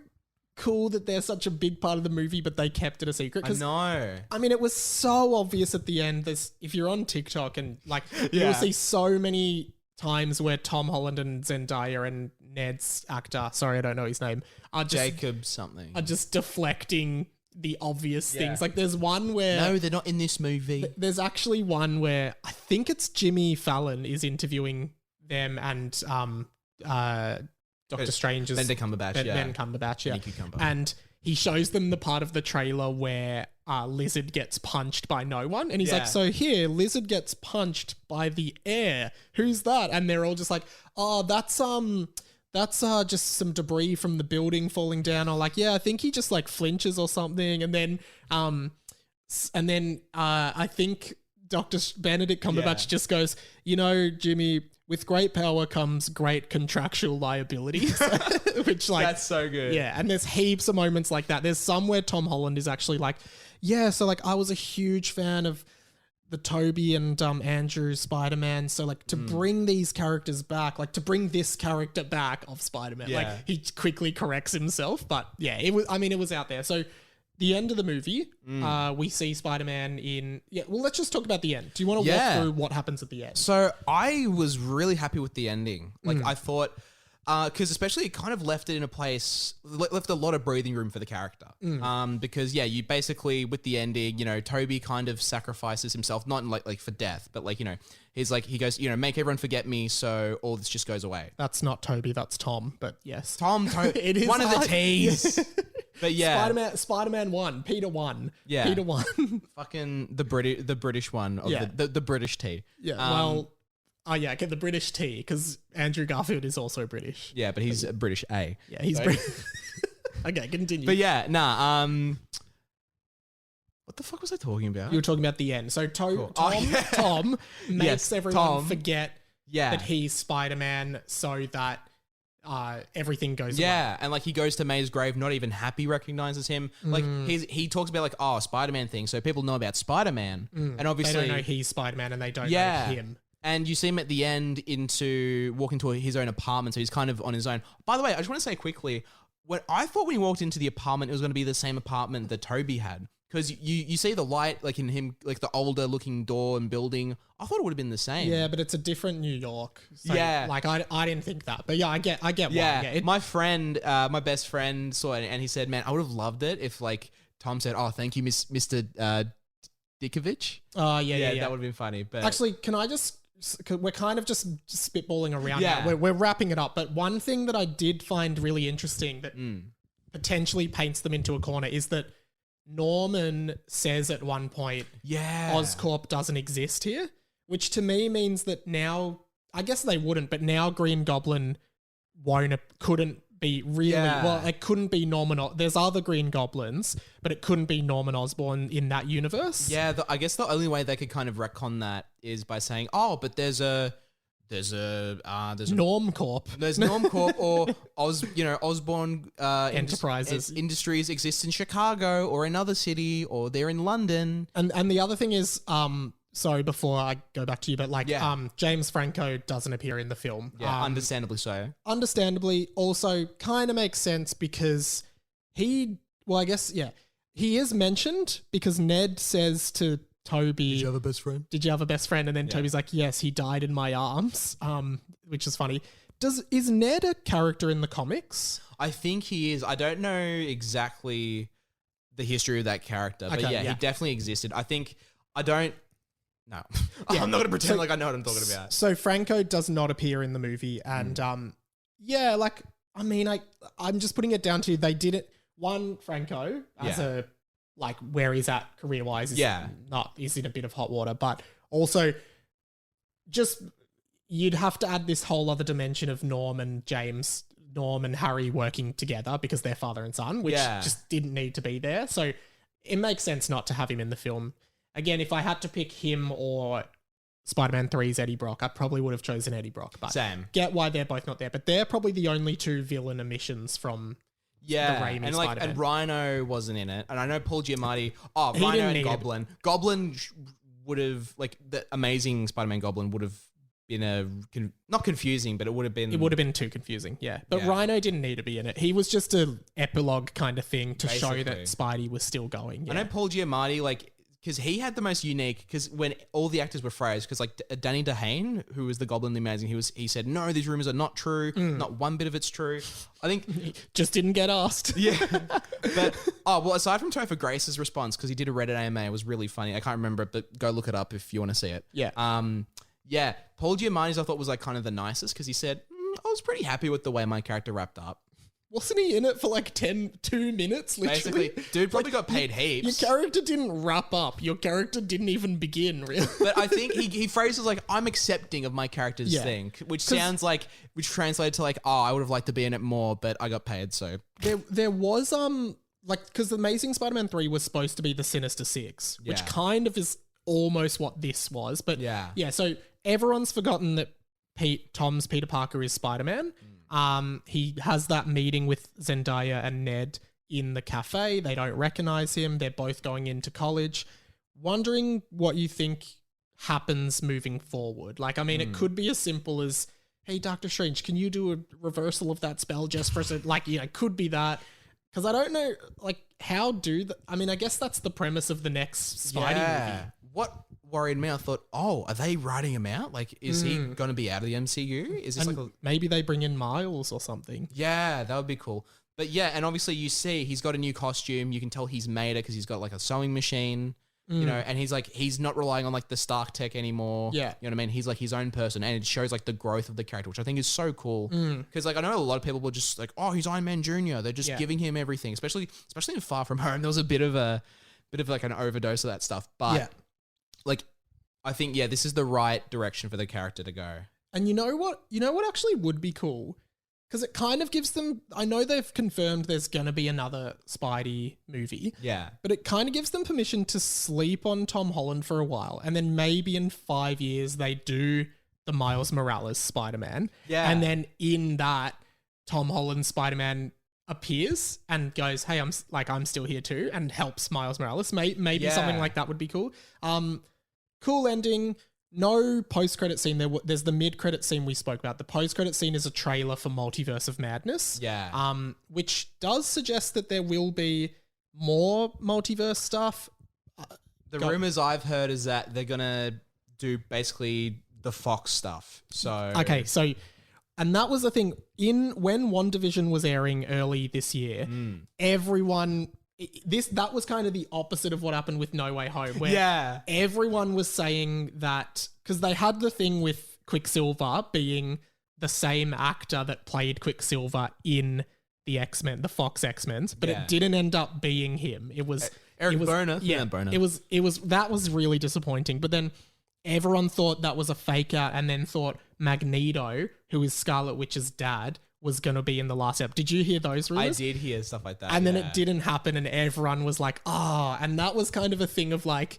cool that they're such a big part of the movie, but they kept it a secret. I know. I mean, it was so obvious at the end. If you're on TikTok and, like, you'll see so many times where Tom Holland and Zendaya and Ned's actor, sorry, I don't know his name, are just... Jacob something. Are just deflecting the obvious things. Like, there's one where... No, they're not in this movie. There's actually one where I think it's Jimmy Fallon is interviewing them and Doctor Strange's... Ben Cumberbatch, Ben Cumberbatch, yeah. Nicky Cumber. And he shows them the part of the trailer where Lizard gets punched by no one. And he's like, so here, Lizard gets punched by the air. Who's that? And they're all just like, oh, that's just some debris from the building falling down. Or like, I think he just like flinches or something. And then I think Dr. Benedict Cumberbatch just goes, you know, Jimmy, with great power comes great contractual liabilities. Which, like, that's so good. Yeah. And there's heaps of moments like that. There's some where Tom Holland is actually like, so like I was a huge fan of the Toby and Andrew Spider-Man. So like to bring these characters back, like to bring this character back of Spider-Man, like he quickly corrects himself. But yeah, it was out there. So the end of the movie, we see Spider-Man in... Yeah, well, let's just talk about the end. Do you want to walk through what happens at the end? So I was really happy with the ending. Like I thought, because especially it kind of left it in a place, left a lot of breathing room for the character. Because you basically with the ending, Toby kind of sacrifices himself, not in like for death, but like he's like he goes, make everyone forget me, so all this just goes away. That's not Toby, that's Tom. But yes, It is one of the T's. But Spider-Man 1, Peter 1. Yeah. Peter 1. Fucking the British one of the British T. Yeah. Okay, the British T, because Andrew Garfield is also British. Yeah, but he's British A. Yeah, he's British. Okay, continue. But what the fuck was I talking about? You were talking about the end. So Tom makes Yes, everyone Tom. forget that he's Spider-Man so that everything goes away. Yeah, and like he goes to May's grave, not even happy recognizes him. Like he talks about like, Spider-Man thing, so people know about Spider-Man. And obviously they don't know he's Spider-Man and they don't know him. And you see him at the end walk into his own apartment, so he's kind of on his own. By the way, I just want to say quickly, when he walked into the apartment, it was going to be the same apartment that Toby had. Because you see the light, like in him, like the older looking door and building. I thought it would have been the same. Yeah, but it's a different New York. So, Yeah. like I didn't think that, but yeah, I get why. Yeah, my friend, my best friend saw it, and he said, "Man, I would have loved it if like Tom said, oh, thank you, Mr. Dickovich.' Oh yeah. That would have been funny." But actually, can I just? We're kind of just spitballing around Yeah. now. We're wrapping it up, but one thing that I did find really interesting that potentially paints them into a corner is that Norman says at one point, Oscorp doesn't exist here, which to me means that now, I guess they wouldn't, but now Green Goblin couldn't be really, it couldn't be Norman. There's other Green Goblins, but it couldn't be Norman Osborn in that universe. Yeah, I guess the only way they could kind of retcon that is by saying, but there's Norm Corp. There's Norm Corp or Osborne Enterprises. Industries exists in Chicago or another city, or they're in London. And the other thing is, sorry, before I go back to you, but James Franco doesn't appear in the film. Yeah, understandably so. Understandably, also kind of makes sense because he is mentioned because Ned says to Toby, Did you have a best friend? Did you have a best friend? And then Toby's like, yes, he died in my arms, which is funny. Is Ned a character in the comics? I think he is. I don't know exactly the history of that character, but he definitely existed. No. I'm not going to pretend like I know what I'm talking about. So Franco does not appear in the movie. And I'm just putting it down to they did it. One, Franco as a like where he's at career wise is is in a bit of hot water, but also just you'd have to add this whole other dimension of Norm and Harry working together because they're father and son, which just didn't need to be there. So it makes sense not to have him in the film. Again, if I had to pick him or Spider-Man 3's Eddie Brock, I probably would have chosen Eddie Brock. But Same. Get why they're both not there. But they're probably the only two villain omissions from the Raimi and Spider-Man. And Rhino wasn't in it. And I know Paul Giamatti. Rhino and Goblin. Goblin would have, like, the amazing Spider-Man Goblin would have been not confusing, but it would have been... It would have been too confusing, yeah. But Rhino didn't need to be in it. He was just an epilogue kind of thing to show that Spidey was still going. Yeah. I know Paul Giamatti, like... Because he had the most unique, because when all the actors were froze, because like Danny DeHaan, who was the Goblin the Amazing, he said, no, these rumors are not true. Not one bit of it's true. I think... He just didn't get asked. Yeah. But, aside from Topher Grace's response, because he did a Reddit AMA, it was really funny. I can't remember it, but go look it up if you want to see it. Yeah. Paul Giamatti's I thought was like kind of the nicest, because he said, I was pretty happy with the way my character wrapped up. Wasn't he in it for like 2 minutes, literally? Basically, dude probably got paid heaps. Your character didn't wrap up. Your character didn't even begin, really. But I think he phrases like, I'm accepting of my character's thing, which sounds like, which translated to like, I would have liked to be in it more, but I got paid, so. There was, because the Amazing Spider-Man 3 was supposed to be the Sinister Six, which kind of is almost what this was. But yeah, so everyone's forgotten that Tom's Peter Parker is Spider-Man. He has that meeting with Zendaya and Ned in the cafe. They don't recognize him. They're both going into college. Wondering what you think happens moving forward. Like, I mean, it could be as simple as, hey, Doctor Strange, can you do a reversal of that spell just for... Like, it could be that. because I don't know, like, how do the, I mean, I guess that's the premise of the next Spidey movie. What worried me, I thought, oh, are they writing him out? Like, is he going to be out of the MCU? Is this And like a... maybe they bring in Miles or something. Yeah, that would be cool. But yeah, and obviously you see he's got a new costume. You can tell he's made it because he's got like a sewing machine, you know, and he's not relying on like the Stark tech anymore. Yeah. You know what I mean? He's like his own person, and it shows like the growth of the character, which I think is so cool. Because like I know a lot of people were just like, oh, he's Iron Man Jr. They're just giving him everything, especially in Far From Home. There was a bit of like an overdose of that stuff. But like I think this is the right direction for the character to go. And you know what? You know what actually would be cool? Because it kind of gives them, I know they've confirmed there's going to be another Spidey movie. Yeah. But it kind of gives them permission to sleep on Tom Holland for a while. And then maybe in 5 years, they do the Miles Morales Spider-Man. Yeah. And then in that, Tom Holland Spider-Man appears and goes, hey, I'm still here too, and helps Miles Morales. Maybe something like that would be cool. Cool ending. No post-credit scene. There's the mid-credit scene we spoke about. The post-credit scene is a trailer for Multiverse of Madness. Yeah. Which does suggest that there will be more multiverse stuff. The rumors I've heard is that they're gonna do basically the Fox stuff. So Okay, so, and that was the thing. When WandaVision was airing early this year, everyone... That was kind of the opposite of what happened with No Way Home, where everyone was saying that, because they had the thing with Quicksilver being the same actor that played Quicksilver in the X-Men, the Fox X-Men, but it didn't end up being him. It was Eric Boner. Yeah, Boner. it was that was really disappointing. But then everyone thought that was a fake out, and then thought Magneto, who is Scarlet Witch's dad, was going to be in the last episode. Did you hear those rumors? I did hear stuff like that. And then it didn't happen, and everyone was like, and that was kind of a thing of like,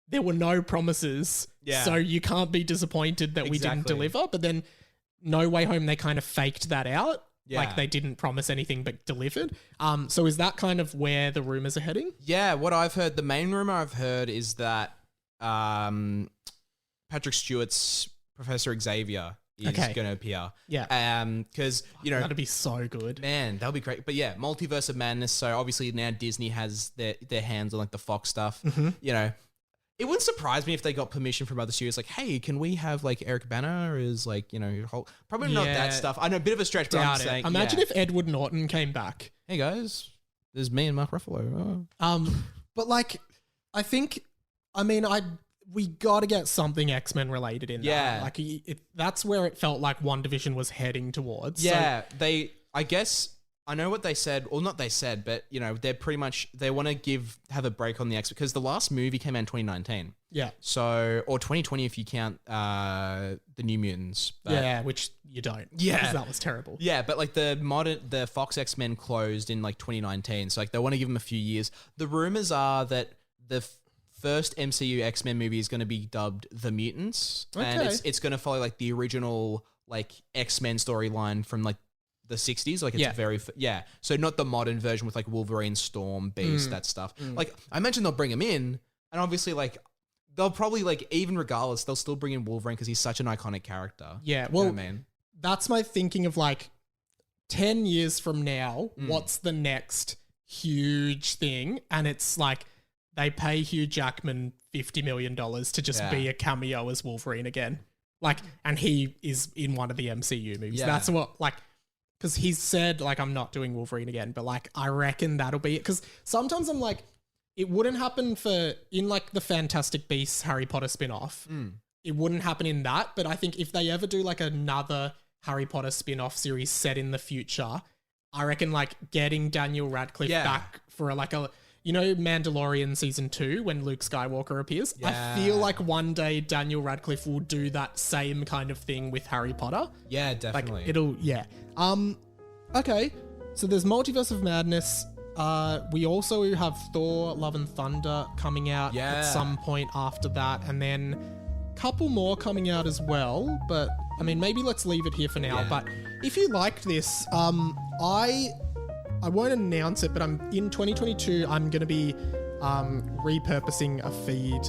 there were no promises, so you can't be disappointed that we didn't deliver. But then No Way Home, they kind of faked that out. Like they didn't promise anything but delivered. So is that kind of where the rumors are heading? Yeah, what I've heard, the main rumor I've heard is that Patrick Stewart's Professor Xavier is going to appear. Yeah. Because, you know... That'd be so good. Man, that would be great. But yeah, Multiverse of Madness. So obviously now Disney has their hands on like the Fox stuff. You know, it wouldn't surprise me if they got permission from other studios. Like, hey, can we have like Eric Bana as like, you know, probably not that stuff. I know, a bit of a stretch, but I'm saying... Imagine if Edward Norton came back. Hey guys, there's me and Mark Ruffalo. Oh. But like, we got to get something X-Men related in there. Yeah. Like, that's where it felt like WandaVision was heading towards. Yeah, I guess, I know what they said, or not they said, but, you know, they're pretty much, they want to have a break on the X, because the last movie came out in 2019. Yeah. So, or 2020 if you count the New Mutants. But which you don't. Yeah. Because that was terrible. Yeah, but like the Fox X-Men closed in like 2019, so like they want to give them a few years. The rumors are that the first MCU X-Men movie is going to be dubbed The Mutants, and it's going to follow like the original like X-Men storyline from like the 60s. Like it's so not the modern version with like Wolverine, Storm, Beast, that stuff. Like I mentioned they'll bring him in, and obviously like they'll probably like, even regardless, they'll still bring in Wolverine because he's such an iconic character. Yeah, well, you know what I mean? That's my thinking of like 10 years from now, what's the next huge thing? And it's like, they pay Hugh Jackman $50 million to just be a cameo as Wolverine again. Like, and he is in one of the MCU movies. That's what, like, because he's said, like, I'm not doing Wolverine again, but like, I reckon that'll be it. Because sometimes I'm like, it wouldn't happen in like the Fantastic Beasts Harry Potter spin-off. It wouldn't happen in that. But I think if they ever do like another Harry Potter spin-off series set in the future, I reckon like getting Daniel Radcliffe back for like a... You know, Mandalorian season 2 when Luke Skywalker appears? I feel like one day Daniel Radcliffe will do that same kind of thing with Harry Potter. Yeah, definitely. Like okay. So there's Multiverse of Madness. We also have Thor, Love and Thunder coming out at some point after that. And then a couple more coming out as well. But, I mean, maybe let's leave it here for now. But if you liked this, I won't announce it, but in 2022, I'm going to be repurposing a feed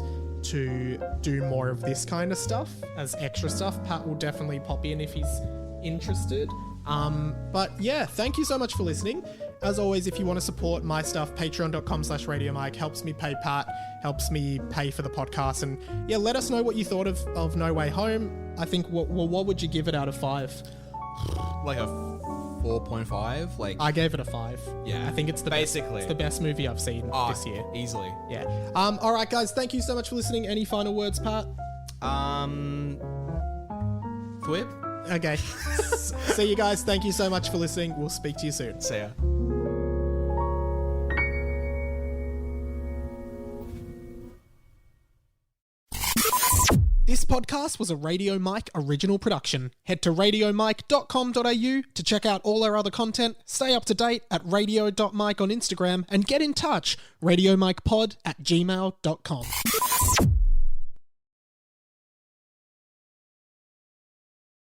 to do more of this kind of stuff as extra stuff. Pat will definitely pop in if he's interested. But yeah, thank you so much for listening. as always, if you want to support my stuff, patreon.com/Radio Mike helps me pay Pat, helps me pay for the podcast. And yeah, let us know what you thought of No Way Home. I think, what would you give it out of 5? Like a 4.5. Like I gave it a 5. Yeah, I think it's the basically best, it's the best movie I've seen this year. Easily. Yeah. All right, guys. Thank you so much for listening. Any final words, Pat? Thwip. Okay. See you guys. Thank you so much for listening. We'll speak to you soon. See ya. This podcast was a Radio Mike original production. Head to radiomike.com.au to check out all our other content, stay up to date at radio.mike on Instagram, and get in touch, radiomikepod@gmail.com.